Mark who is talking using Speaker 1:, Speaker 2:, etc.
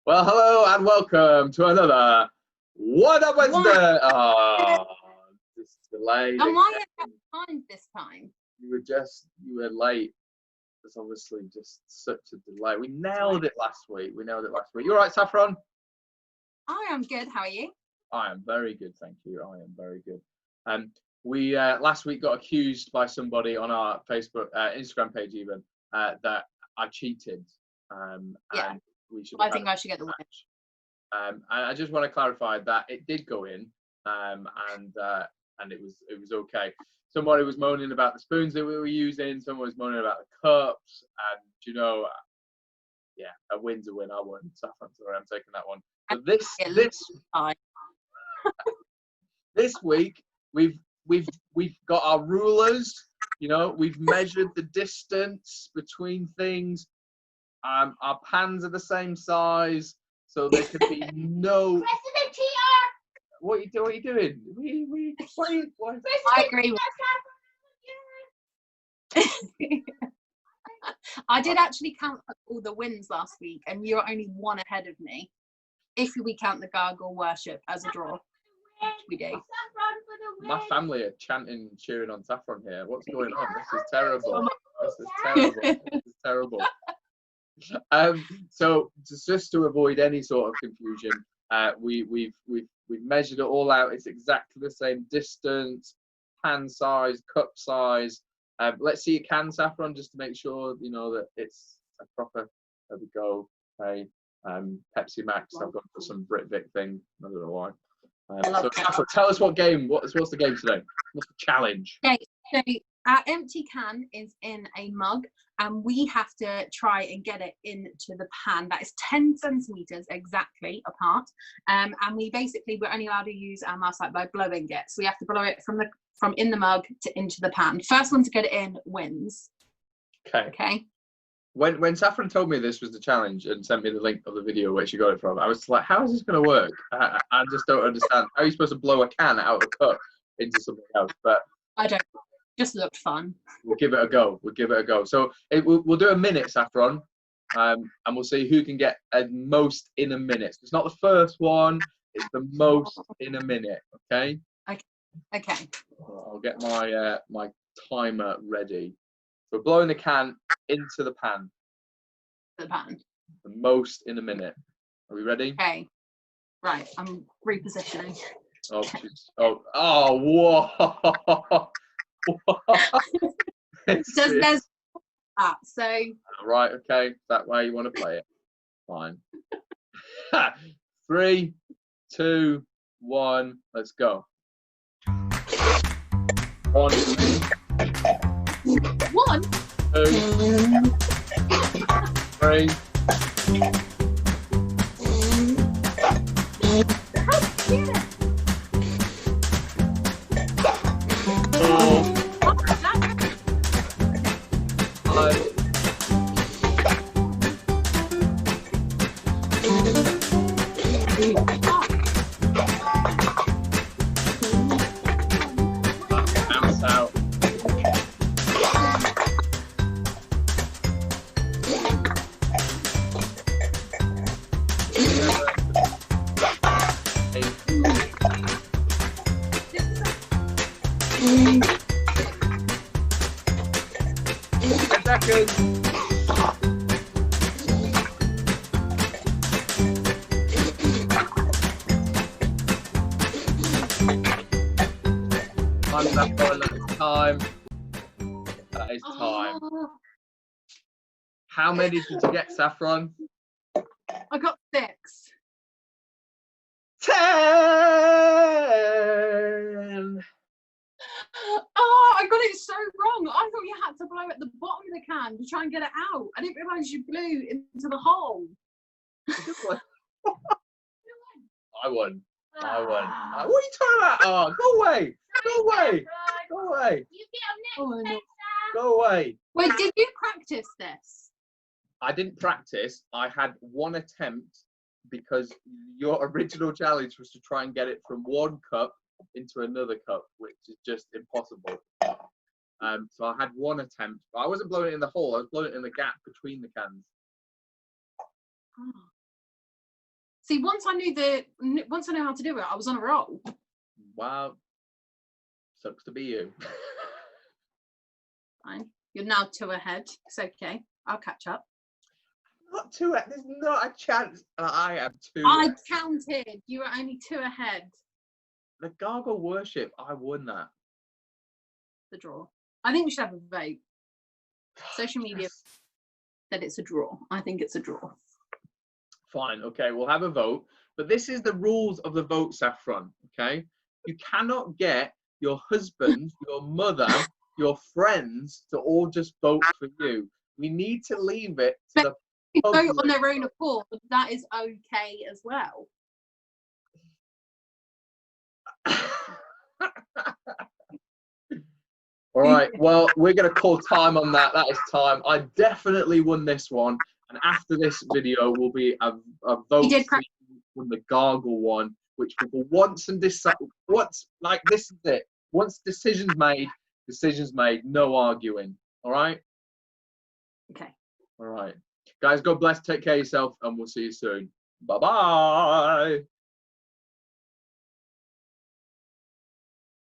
Speaker 1: Well, hello and welcome to another What Up Wednesday. Oh, this delay.
Speaker 2: And why is that time this time?
Speaker 1: You were late. It's obviously just such a delay. We nailed it last week. You all right, Saffron?
Speaker 2: I am good. How are you?
Speaker 1: I am very good, thank you. I am very good. We last week got accused by somebody on our Facebook, Instagram page even, that I cheated.
Speaker 2: Yeah.
Speaker 1: And we should.
Speaker 2: I think I should get the win.
Speaker 1: And I just want to clarify that it did go in, and it was okay. Somebody was moaning about the spoons that we were using. Someone was moaning about the cups, and yeah, a win's a win. I won. Saffron, sorry, I'm taking that one. But this week we've got our rulers. We've measured the distance between things. Our pans are the same size, so there could be no. What are you doing? We playing.
Speaker 2: I agree with you. I did actually count all the wins last week, and you're only one ahead of me. If we count the gargle worship as a draw, we do.
Speaker 1: My family are chanting and cheering on Saffron here. What's going on? This is terrible. This is terrible. So just to avoid any sort of confusion, we've measured it all out. It's exactly the same distance, pan size, cup size. Let's see your can, Saffron, just to make sure that it's a proper. There we go. Okay. Pepsi Max. I've gone for some Britvic thing. I don't know why. So Saffron, tell us what game. What's the game today? What's the challenge?
Speaker 2: Okay, so our empty can is in a mug, and we have to try and get it into the pan. That is 10 centimeters exactly apart. And we're only allowed to use our mouse light by blowing it. So we have to blow it from in the mug into the pan. First one to get it in wins. Okay.
Speaker 1: When Saffron told me this was the challenge and sent me the link of the video where she got it from, I was like, how is this going to work? I just don't understand. How are you supposed to blow a can out of a cup into something else? But
Speaker 2: I don't. Just looked fun.
Speaker 1: We'll give it a go. So we'll do a minute, Saffron, and we'll see who can get most in a minute. So it's not the first one; it's the most in a minute. Okay.
Speaker 2: Okay.
Speaker 1: I'll get my timer ready. So blowing the can into the pan.
Speaker 2: The pan.
Speaker 1: The most in a minute. Are we ready?
Speaker 2: Okay. Right. I'm repositioning.
Speaker 1: Whoa.
Speaker 2: There's that, so
Speaker 1: right, okay, that way you want to play it. Fine. 3, 2, 1, let's go. 1, 2, 3. That is time. How many did you get, Saffron?
Speaker 2: I got 6.
Speaker 1: 10.
Speaker 2: Oh, I got it so wrong. I thought you had to blow at the bottom of the can to try and get it out. I didn't realise you blew into the hole.
Speaker 1: I won. What are you talking about? Oh, go away.
Speaker 2: You get up next.
Speaker 1: Go away.
Speaker 2: Wait, did you practice this?
Speaker 1: I didn't practice. I had one attempt because your original challenge was to try and get it from one cup into another cup, which is just impossible. So I had one attempt, but I wasn't blowing it in the hole. I was blowing it in the gap between the cans.
Speaker 2: Oh. See, once I know how to do it, I was on a roll.
Speaker 1: Wow. Sucks to be you.
Speaker 2: Fine. You're now 2 ahead. It's okay. I'll catch up.
Speaker 1: Not 2. There's not a chance that I am 2.
Speaker 2: I counted. You were only 2 ahead.
Speaker 1: The gargle worship, I won that.
Speaker 2: The draw. I think we should have a vote. Social media said it's a draw. I think it's a draw.
Speaker 1: Fine. Okay, we'll have a vote. But this is the rules of the vote, Saffron. Okay, you cannot get your husband, your mother, your friends to all just vote for you. We need to leave it to the public.
Speaker 2: Vote on their own accord. That is okay as well.
Speaker 1: All right, well, we're going to call time on that. That is time. I definitely won this one. And after this video will be a vote from the gargle one, which people once and decide. Once, like, this is it. Once decisions made, no arguing. All right?
Speaker 2: Okay.
Speaker 1: All right. Guys, God bless. Take care of yourself, and we'll see you soon. Bye-bye.